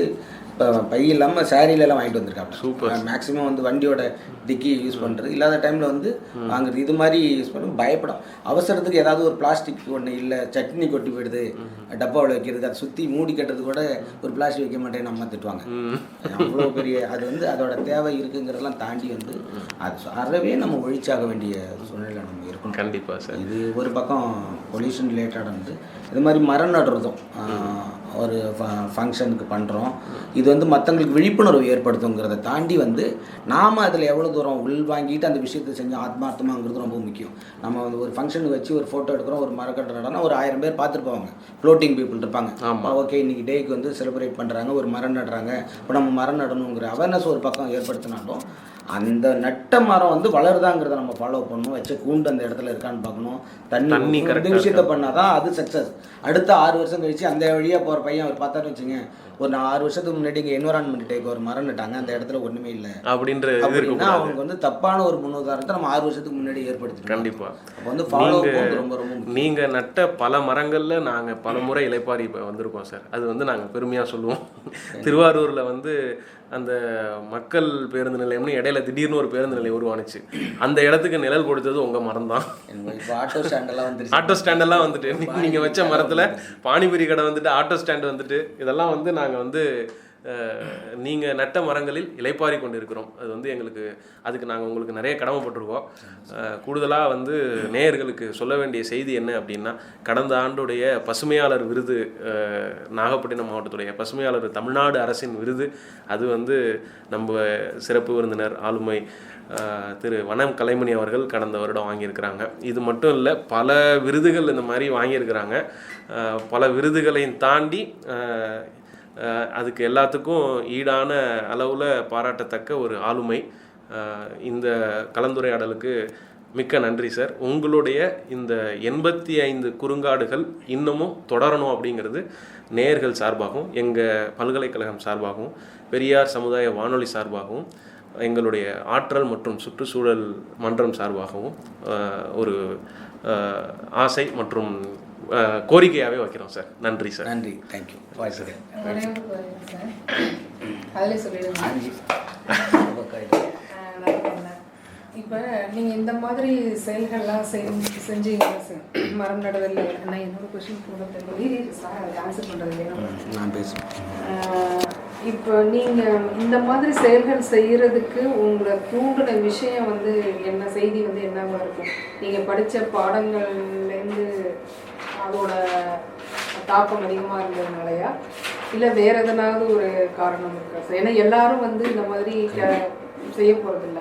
இப்போ பை இல்லாமல் சாரிலெல்லாம் வாங்கிட்டு வந்திருக்காங்க. சூப்பர். மேக்ஸிமம் வந்து வண்டியோட டிக்கி யூஸ் பண்ணுறது, இல்லாத டைமில் வந்து வாங்குறது, இது மாதிரி யூஸ் பண்ணி பயப்படும். அவசரத்துக்கு ஏதாவது ஒரு பிளாஸ்டிக் ஒன்று இல்லை, சட்னி கொட்டி போயிடுது டப்பாவில் வைக்கிறது, அதை சுற்றி மூடி கட்டுறது கூட ஒரு பிளாஸ்டிக் வைக்க மாட்டேன்னு நம்ம திட்டுவாங்க. அவ்வளோ பெரிய அது வந்து அதோட தேவை இருக்குங்கிறதெல்லாம் தாண்டி வந்து அது அறவே நம்ம ஒழிச்சாக வேண்டிய சூழ்நிலை நம்ம இருக்கணும். கண்டிப்பாக சார். இது ஒரு பக்கம் பொல்யூஷன் ரிலேட்டடாக வந்து இது மாதிரி மரம் நடுறதும் ஒரு ஃபங்க்ஷனுக்கு பண்ணுறோம். இது வந்து மற்றவங்களுக்கு விழிப்புணர்வு ஏற்படுத்துங்கிறத தாண்டி வந்து நாம் அதில் எவ்வளோ தூரம் உள்வாங்கிட்டு அந்த விஷயத்தை செஞ்சு ஆத்மார்த்தமாங்கிறது ரொம்ப முக்கியம். நம்ம வந்து ஒரு ஃபங்க்ஷனுக்கு வச்சு ஒரு ஃபோட்டோ எடுக்கிறோம், ஒரு மரக்கட்டை நடனா ஒரு 1000 பேர் பார்த்துருப்பாங்க, ஃப்ளோட்டிங் பீப்புள் இருப்பாங்க. ஓகே, இன்றைக்கி டேக்கு வந்து செலிப்ரேட் பண்ணுறாங்க, ஒரு மரம் நடுறாங்க, இப்போ நம்ம மரம் நடணுங்கிற அவேர்னஸ் ஒரு பக்கம் ஏற்படுத்தினாலும் அந்த நட்ட மரம் வந்து வளருதாங்கிறத நம்ம ஃபாலோ பண்ணணும். வச்ச கூண்டு அந்த இடத்துல இருக்கான்னு பார்க்கணும், தண்ணி இந்த விஷயத்த பண்ணால் தான் அது சக்ஸஸ். அடுத்த 6 வருஷம் கழிச்சு அந்த வழியாக போகிற பையன் அவர் பார்த்தாருன்னு வச்சுங்க, ஒரு 6 வருஷத்துக்கு முன்னாடி இங்கே என்வரான்மெண்ட் டேக்கு ஒரு மரம் நட்டாங்க, அந்த இடத்துல ஒன்றுமே இல்லை அப்படின்னா அவங்க வந்து தப்பான ஒரு முன்னுதாரணத்தை நம்ம 6 வருஷத்துக்கு முன்னாடி ஏற்படுத்திட்டோம். கண்டிப்பாக. அப்போ வந்து ஃபாலோ பண்ணுறது ரொம்ப ரொம்ப முக்கியம். நீங்கள் நட்ட பல மரங்களில் நாங்கள் பல முறை இலைப்பாரி இப்போ வந்திருக்கோம் சார். அது வந்து நாங்கள் பெருமையாக சொல்லுவோம். திருவாரூரில் வந்து அந்த மக்கள் பேருந்து நிலையம்னு இடையில திடீர்னு ஒரு பேருந்து நிலையம் உருவானுச்சு. அந்த இடத்துக்கு நிழல் கொடுத்தது உங்கள் மரம் தான். இப்போ ஆட்டோ ஸ்டாண்டெல்லாம் வந்துட்டு நீங்கள் வச்ச மரத்தில் பானிபூரி கடை வந்துட்டு, ஆட்டோ ஸ்டாண்டு வந்துட்டு, இதெல்லாம் வந்து நாங்கள் வந்து நீங்கள் நட்ட மரங்களில் இலைப்பாரி கொண்டு இருக்கிறோம். அது வந்து எங்களுக்கு, அதுக்கு நாங்கள் உங்களுக்கு நிறைய கடமைப்பட்டிருக்கோம். கூடுதலாக வந்து நேயர்களுக்கு சொல்ல வேண்டிய செய்தி என்ன அப்படின்னா, கடந்த ஆண்டுடைய பசுமையாளர் விருது, நாகப்பட்டினம் மாவட்டத்துடைய பசுமையாளர் தமிழ்நாடு அரசின் விருது, அது வந்து நம்ம சிறப்பு விருந்தினர் ஆளுமை திரு வனம் கலைமணி அவர்கள் கடந்த வருடம் வாங்கியிருக்கிறாங்க. இது மட்டும் இல்லை, பல விருதுகள் இந்த மாதிரி வாங்கியிருக்கிறாங்க. பல விருதுகளையும் தாண்டி அதுக்கு எல்லாத்துக்கும் ஈடான அளவில் பாராட்டத்தக்க ஒரு ஆளுமை. இந்த கலந்துரையாடலுக்கு மிக்க நன்றி சார். உங்களுடைய இந்த 85 குறுங்காடுகள் இன்னமும் தொடரணும் அப்படிங்கிறது நேயர்கள் சார்பாகவும், எங்கள் பல்கலைக்கழகம் சார்பாகவும், பெரியார் சமுதாய வானொலி சார்பாகவும், எங்களுடைய ஆற்றல் மற்றும் சுற்றுச்சூழல் மன்றம் சார்பாகவும் ஒரு ஆசை மற்றும் கோரிக்கையாகவே வைக்கிறோம் சார். நன்றி சார். நன்றி, தேங்க்யூ. இப்போ நீங்கள் இந்த மாதிரி செயல்கள்லாம் செஞ்சீங்க சார், மரம் நடுதல். நான் என்னோட கொஸ்டின் போட சார் அதை ஆன்சர் பண்ணுறது நான் பேசுகிறேன். இப்போ நீங்கள் இந்த மாதிரி செயல்கள் செய்கிறதுக்கு உங்களை தூண்டின விஷயம் வந்து என்ன, செய்தி வந்து என்னவா இருக்கும்? நீங்கள் படித்த பாடங்கள்லேருந்து அதோட தாக்கம் அதிகமாக இருந்ததுனாலயா, இல்லை வேறு எதனாவது ஒரு காரணம் இருக்கா சார்? ஏன்னா எல்லாரும் வந்து இந்த மாதிரி செய்ய போகிறதில்ல.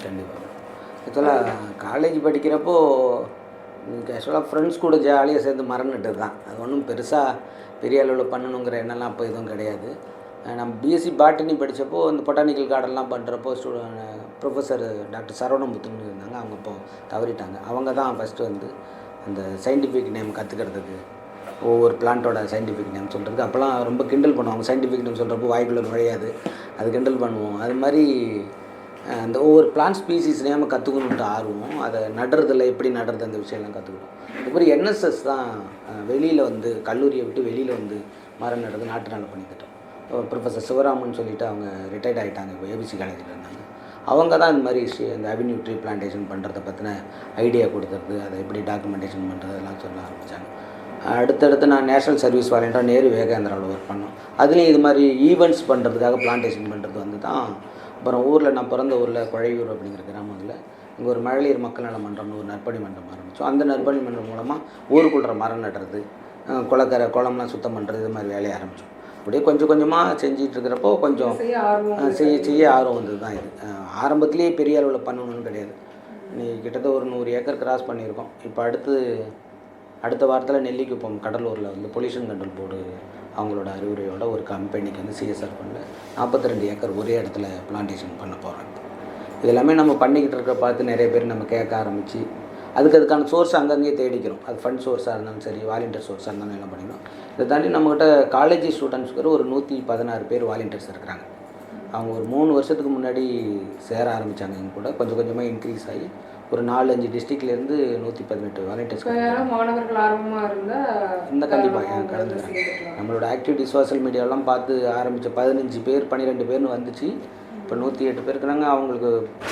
கண்டிப்பாக. ஆக்சுவலாக காலேஜ் படிக்கிறப்போ ஆக்சுவலாக ஃப்ரெண்ட்ஸ் கூட ஜாலியாக சேர்ந்து மரம் நட்டது தான். அது ஒன்றும் பெருசாக பெரிய அளவில் பண்ணணுங்கிற எண்ணெல்லாம் அப்போ எதுவும் கிடையாது. நம்ம பிஎஸ்சி பாட்டனி படித்தப்போ இந்த பொட்டானிக்கல் கார்டன்லாம் பண்ணுறப்போ ப்ரொஃபஸர் டாக்டர் சரவணமுத்துன்னு இருந்தாங்க. அவங்க இப்போ தவறிட்டாங்க. அவங்க தான் ஃபஸ்ட்டு வந்து அந்த சயின்டிஃபிக் நேம் கற்றுக்கிறதுக்கு, ஒவ்வொரு பிளான்ட்டோட சயின்டிஃபிக் நேம் சொல்கிறதுக்கு அப்போல்லாம் ரொம்ப கிண்டல் பண்ணுவாங்க. சயின்டிஃபிக் நேம் சொல்கிறப்போ வாய்க்குள்ளே நுழையாது, அது கிண்டல் பண்ணுவோம். அது மாதிரி அந்த ஒவ்வொரு பிளான்ட் ஸ்பீசிஸ் நேமை கற்றுக்கணுன்ட்டு ஆர்வம், அதை நடுறதில்ல, எப்படி நடுறது அந்த விஷயம்லாம் கற்றுக்கணும். அதுக்கப்புறம் என்எஸ்எஸ் தான் வெளியில் வந்து கல்லூரியை விட்டு வெளியில் வந்து மரம் நடுறது நாட்டு நல பண்ணிக்கிட்டோம். ப்ரொஃபஸர் சிவராமன் சொல்லிவிட்டு அவங்க ரிட்டையர்ட் ஆகிட்டாங்க, இப்போ ஏபிசி காலேஜில் இருந்தாங்க. அவங்க தான் இந்த மாதிரி இந்த அவென்யூ ட்ரீ பிளான்டேஷன் பண்ணுறதை பற்றின ஐடியா கொடுத்துறது, அதை எப்படி டாக்குமெண்டேஷன் பண்ணுறது அதெல்லாம் சொல்ல ஆரம்பித்தாங்க. அடுத்தடுத்து நான் நேஷ்னல் சர்வீஸ் வாலண்டியராக நேரு விவேகானந்தராவில் ஒர்க் பண்ணோம். அதுலேயும் இது மாதிரி ஈவெண்ட்ஸ் பண்ணுறதுக்காக பிளான்டேஷன் பண்ணுறது வந்து தான். அப்புறம் ஊரில், நான் பிறந்த ஊரில் குழையூர் அப்படிங்கிற கிராமத்தில் இங்கே ஒரு மழலையர் மக்கள் நல மன்றம்னு ஒரு நற்பணி மன்றம் ஆரம்பித்தோம். அந்த நற்பணி மன்றம் மூலமாக ஊருக்குள்ள மரம் நடுறது, குளக்கரை குளம்லாம் சுத்தம் பண்ணுறது, இது மாதிரி வேலையை ஆரம்பித்தோம். அப்படியே கொஞ்சம் கொஞ்சமாக செஞ்சிகிட்டு இருக்கிறப்போ கொஞ்சம் செய்ய ஆர்வம் வந்தது தான். இது ஆரம்பத்துலேயே பெரிய அளவில் பண்ணணும்னு கிடையாது. இன்றைக்கி கிட்டத்தட்ட ஒரு 100 ஏக்கர் கிராஸ் பண்ணியிருக்கோம். இப்போ அடுத்த வாரத்தில் நெல்லிக்குப்பம் கடலூரில் வந்து பொல்யூஷன் கண்ட்ரோல் போர்டு அவங்களோட அறிவுரையோட ஒரு கம்பெனிக்கு வந்து சிஎஸ்ஆர் பண்ணல 42 ஏக்கர் ஒரே இடத்துல பிளான்டேஷன் பண்ண போகிறாங்க. இது எல்லாமே நம்ம பண்ணிக்கிட்டு இருக்க பார்த்து நிறைய பேர் நம்ம கேட்க ஆரம்பித்து அதுக்கான சோர்ஸ் அங்கங்கே தேடிக்கிறோம். அது ஃபண்ட் சோர்ஸாக இருந்தாலும் சரி, வாலண்டியர் சோர்ஸாக இருந்தாலும் எல்லாம் பண்ணிக்கணும். இதை தாண்டி நம்மகிட்ட காலேஜ் ஸ்டூடெண்ட்ஸ்க்கு ஒரு 116 பேர் வாலண்டியர்ஸ் இருக்கிறாங்க. அவங்க ஒரு 3 வருஷத்துக்கு முன்னாடி சேர ஆரம்பித்தாங்க. எங்க கூட கொஞ்சம் கொஞ்சமாக இன்க்ரீஸ் ஆகி ஒரு 4-5 டிஸ்ட்ரிக்ட்லேருந்து 118 வாலண்டியர்ஸ். யாரும் மாணவர்கள் ஆர்வமாக இருந்தால் இந்த கண்டிப்பாக கலந்துக்கிறாங்க. நம்மளோட ஆக்டிவிட்டி சோஷியல் மீடியாவெலாம் பார்த்து ஆரம்பித்த 15 பேர் 12 பேர்னு வந்துச்சு. இப்போ 108 பேர் இருக்கிறாங்க.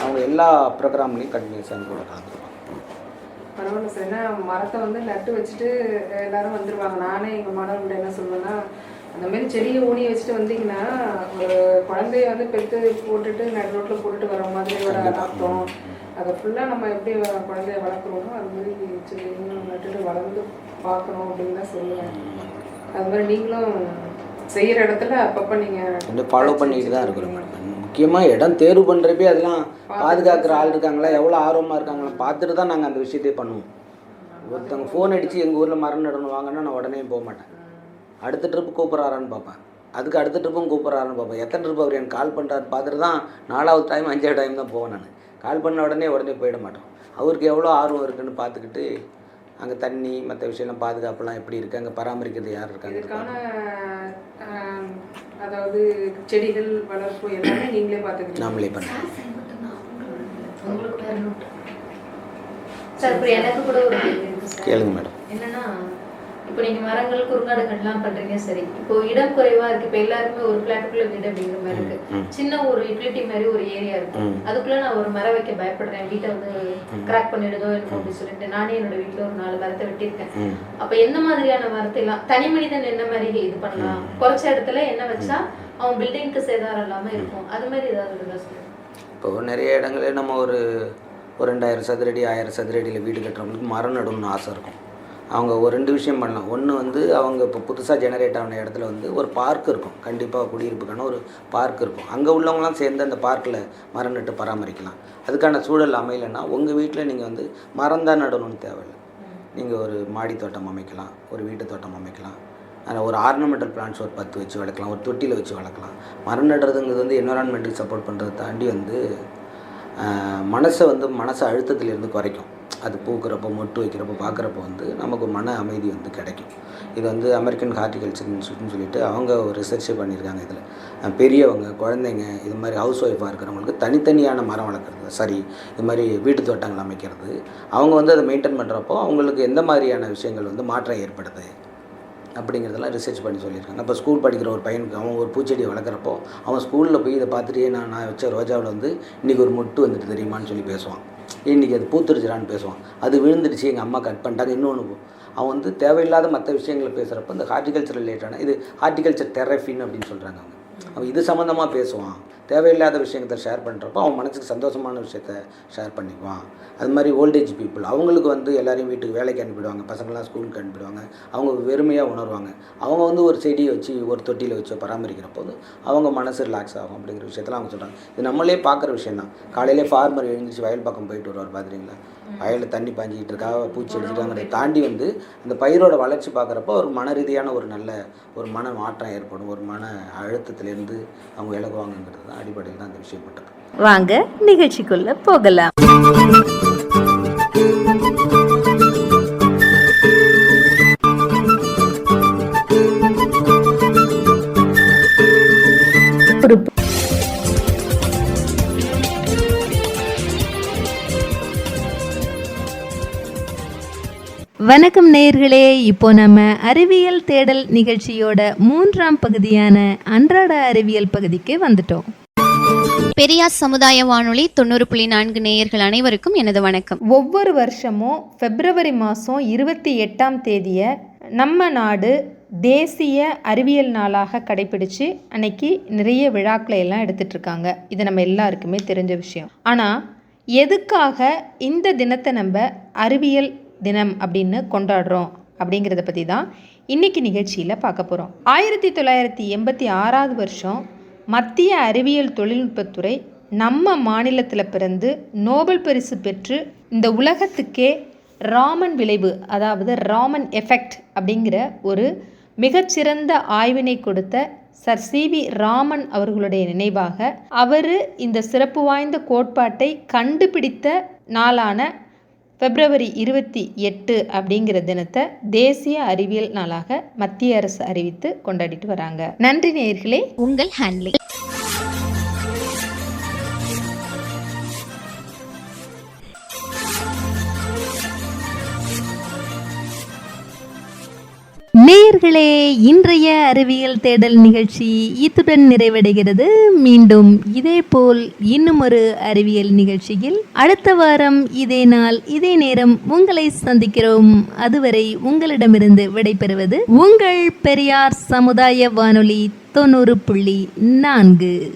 அவங்க எல்லா ப்ரோக்ராம்லேயும் கண்டினியூஸாக கூட கலந்துருவாங்க. பரவாயில்ல சார். ஏன்னா மரத்தை வந்து நட்டு வச்சுட்டு எல்லாரும் வந்துடுவாங்க. நானே எங்கள் மாணவர்கள்ட்ட என்ன சொல்லுவேன்னா, அந்த மாதிரி செடியை ஊனி வச்சுட்டு வந்தீங்கன்னா ஒரு குழந்தைய வந்து பெற்று போட்டுட்டு நடு ரோட்டில் போட்டுட்டு வர மாதிரி ஒரு அர்த்தம். அதை ஃபுல்லாக நம்ம எப்படி குழந்தைய வளர்க்குறோமோ அது மாதிரி செடியும் நட்டுட்டு வளர்ந்து பார்க்கணும் அப்படின்னு தான் சொல்லுவேன். அது மாதிரி நீங்களும் செய்கிற இடத்துல அப்பப்போ நீங்கள் ஃபாலோ பண்ணிட்டு தான் இருக்கிறோம் மேடம். முக்கியமாக இடம் தேர்வு பண்ணுறப்பே அதெல்லாம் பாதுகாக்கிற ஆள் இருக்காங்களா, எவ்வளோ ஆர்வமாக இருக்காங்களா பார்த்துட்டு தான் நாங்கள் அந்த விஷயத்தையே பண்ணுவோம். ஒருத்தவங்க ஃபோன் அடித்து எங்கள் ஊரில் மரம் நடணும் வாங்கன்னா நான் உடனே போக மாட்டேன். அடுத்த ட்ரிப்பு கூப்பிட்றாரான்னு பார்ப்பேன். அதுக்கு அடுத்த ட்ரிப்பும் கூப்பிட்றாரான்னு பார்ப்பேன். எத்தனை ட்ரிப் அவர் எனக்கு கால் பண்ணுறாரு பார்த்துட்டு தான் 4வது டைம் 5வது டைம் தான் போவேன். நான் கால் பண்ண உடனே போயிட மாட்டோம். அவருக்கு எவ்வளோ ஆர்வம் இருக்குதுன்னு பார்த்துக்கிட்டு அங்கே தண்ணி மற்ற விஷயம்லாம் பாதுகாப்புலாம் எப்படி இருக்குது, அங்கே பராமரிக்கிறது யார் இருக்காங்க, அதாவது செடிகள் வளர்ப்பு எல்லாமே நீங்களே பார்த்துக்கிட்டு நாமளே பண்ணுறோம். எனக்கு கூட ஒரு கேளுங்க மேடம். என்னன்னா, இப்போ நீங்க மரங்கள் குறுங்காடுகள்லாம் பண்றீங்க, சரி. இப்போ இடம் குறைவா இருக்கு. இப்போ எல்லாருமே ஒரு பிளாட்டுக்குள்ள வீடு அப்படிங்கிற மாதிரி இருக்கு. சின்ன ஒரு யூட்டிலிட்டி மாதிரி ஒரு ஏரியா இருக்கு. அதுக்குள்ள நான் ஒரு மரம் வைக்க பயப்படுறேன், வீட்டை வந்து கிராக் பண்ணிடுதோ இருக்கும் அப்படின்னு சொல்லிட்டு நானே என்னோட வீட்டுல ஒரு 4 மரத்தை வெட்டியிருக்கேன். அப்ப எந்த மாதிரியான மரத்தை எல்லாம் தனி மனிதன் என்ன மாதிரி இது பண்ணலாம், குறைச்ச இடத்துல என்ன வச்சா அவன் பில்டிங்க்கு சேதாரம் இல்லாம இருக்கும், அது மாதிரி ஏதாவது இருந்தா சொல்லுங்க. இப்போ நிறைய இடங்களில் நம்ம ஒரு 2000 சதுரடி 1000 சதுரடியில் வீடு கட்டுறவங்களுக்கு மரம் நடணும்னு ஆசை இருக்கும். அவங்க ஒரு 2 விஷயம் பண்ணலாம். ஒன்று வந்து அவங்க இப்போ புதுசாக ஜெனரேட் ஆன இடத்துல வந்து ஒரு பார்க் இருக்கும். கண்டிப்பாக குடியிருப்புக்கான ஒரு பார்க் இருக்கும். அங்கே உள்ளவங்களாம் சேர்ந்து அந்த பார்க்கில் மரம் நட்டு பராமரிக்கலாம். அதுக்கான சூழல் அமையலைன்னா உங்கள் வீட்டில் நீங்கள் வந்து மரம் தான் நடணும்னு தேவையில்லை. நீங்கள் ஒரு மாடி தோட்டம் அமைக்கலாம், ஒரு வீட்டு தோட்டம் அமைக்கலாம். அதில் ஒரு ஆர்னமெண்டல் பிளான்ட்ஸ் ஒரு 10 வச்சு வளர்க்கலாம், ஒரு தொட்டியில் வச்சு வளர்க்கலாம். மரம் நடுறதுங்கிறது வந்து என்வரான்மெண்ட்டுக்கு சப்போர்ட் பண்ணுறதை தாண்டி வந்து மனசை அழுத்தத்திலேருந்து குறைக்கும். அது பூக்கிறப்போ மொட்டு வைக்கிறப்போ பார்க்குறப்போ வந்து நமக்கு மன அமைதி வந்து கிடைக்கும். இது வந்து அமெரிக்கன் ஹார்டிகல்ச்சர் இன்ஸ்டியூட்னு சொல்லிட்டு அவங்க ஒரு ரிசர்ச்சே பண்ணியிருக்காங்க. இதில் பெரியவங்க குழந்தைங்க இது மாதிரி ஹவுஸ் ஒய்ஃபாக இருக்கிறவங்களுக்கு தனித்தனியான மரம் வளர்க்குறது, சரி இது மாதிரி வீட்டு தோட்டங்கள் அமைக்கிறது, அவங்க வந்து அதை மெயின்டைன் பண்ணுறப்போ அவங்களுக்கு எந்த மாதிரியான விஷயங்கள் வந்து மாற்றம் ஏற்படுது அப்படிங்கிறதெல்லாம் ரிசர்ச் பண்ணி சொல்லியிருக்காங்க. இப்போ ஸ்கூல் படிக்கிற ஒரு பையனுக்கு அவன் ஒரு பூச்செடியை வளர்க்குறப்போ அவன் ஸ்கூலில் போய் இதை பார்த்துட்டு நான் வச்ச ரோஜாவில் வந்து இன்றைக்கி ஒரு மொட்டு வந்துட்டு தெரியுமான்னு சொல்லி பேசுவான். இன்றைக்கி அது பூத்துருச்சுடான்னு பேசுவான். அது விழுந்துடுச்சு, எங்கள் அம்மா கட் பண்ணிட்டாங்க. இன்னொன்று அவன் வந்து தேவையில்லாத மற்ற விஷயங்களை பேசுகிறப்ப இந்த ஹார்டிகல்ச்சர் ரிலேட்டடான இது ஹார்டிகல்ச்சர் தெரபின்னு அப்படின்னு சொல்கிறாங்க. அவன் இது சம்மந்தமாக பேசுவான். தேவையில்லாத விஷயத்தை ஷேர் பண்ணுறப்போ அவன் மனசுக்கு சந்தோஷமான விஷயத்த ஷேர் பண்ணிக்குவான். அது மாதிரி ஓல்டேஜ் பீப்புள் அவங்களுக்கு வந்து எல்லாரையும் வீட்டுக்கு வேலைக்கு அனுப்பிடுவாங்க, பசங்களாம் ஸ்கூலுக்கு அனுப்பிடுவாங்க. அவங்க வெறுமையாக உணர்வாங்க. அவங்க வந்து ஒரு செடியை வச்சு ஒரு தொட்டியில் வச்சு பராமரிக்கிறப்போ அவங்க மனசு ரிலாக்ஸ் ஆகும் அப்படிங்கிற விஷயத்தெல்லாம் அவங்க சொல்கிறாங்க. இது நம்மளே பார்க்குற விஷயம் தான். காலையிலே ஃபார்மர் எழுந்திரிச்சு வயல் பக்கம் போயிட்டு வருவார் பார்த்துறீங்களா, வயலில் தண்ணி பாஞ்சிக்கிட்டு இருக்கா, பூச்சி அடிச்சுட்டாங்கிறத தாண்டி வந்து அந்த பயிரோட வளர்ச்சி பார்க்குறப்போ ஒரு மன ரீதியான ஒரு நல்ல ஒரு மன மாற்றம் ஏற்படும். ஒரு மன அழுத்தத்திலேருந்து அவங்க விலகுவாங்கங்கிறது தான் அடிப்படையில் தான் அந்த விஷயம் பண்ணுறது. வாங்க நிகழ்ச்சிக்குள்ள போகலாம். வணக்கம் நேயர்களே, இப்போ நம்ம அறிவியல் தேடல் நிகழ்ச்சியோட 3ஆம் பகுதியான அன்றாட அறிவியல் பகுதிக்கு வந்துட்டோம். பெரியார் சமுதாய வானொலி 90.4 நேயர்கள் அனைவருக்கும் எனது வணக்கம். ஒவ்வொரு வருஷமும் பிப்ரவரி மாதம் 28ஆம் தேதியை நம்ம நாடு தேசிய அறிவியல் நாளாக கடைபிடிச்சு அன்னைக்கு நிறைய விழாக்களை எல்லாம் எடுத்துட்ருக்காங்க. இது நம்ம எல்லாருக்குமே தெரிஞ்ச விஷயம். ஆனால் எதுக்காக இந்த தினத்தை நம்ம அறிவியல் தினம் அப்படின்னு கொண்டாடுறோம் அப்படிங்கிறத பற்றி தான் இன்றைக்கி நிகழ்ச்சியில் பார்க்க போகிறோம். 1986 வருஷம் மத்திய அறிவியல் தொழில்நுட்பத்துறை நம்ம மாநிலத்தில் பிறந்து நோபல் பரிசு பெற்று இந்த உலகத்துக்கே ராமன் விளைவு, அதாவது ராமன் எஃபெக்ட் அப்படிங்கிற ஒரு மிகச்சிறந்த ஆய்வினை கொடுத்த சர் சிவி ராமன் அவர்களுடைய நினைவாக அவர் இந்த சிறப்பு வாய்ந்த கோட்பாட்டை கண்டுபிடித்த நாளான பிப்ரவரி 28 அப்படிங்கிற தினத்தை தேசிய அறிவியல் நாளாக மத்திய அரசு அறிவித்து கொண்டாடிட்டு வராங்க. நன்றி நேயர்களே. உங்கள் ஹேண்ட்லி. நேயர்களே, இன்றைய அறிவியல் தேடல் நிகழ்ச்சி இத்துடன் நிறைவடைகிறது. மீண்டும் இதேபோல் இன்னும் ஒரு அறிவியல் நிகழ்ச்சியில் அடுத்த வாரம் இதே நாள் இதே நேரம் உங்களை சந்திக்கிறோம். அதுவரை உங்களிடமிருந்து விடைபெறுவது உங்கள் பெரியார் சமுதாய வானொலி 90.4.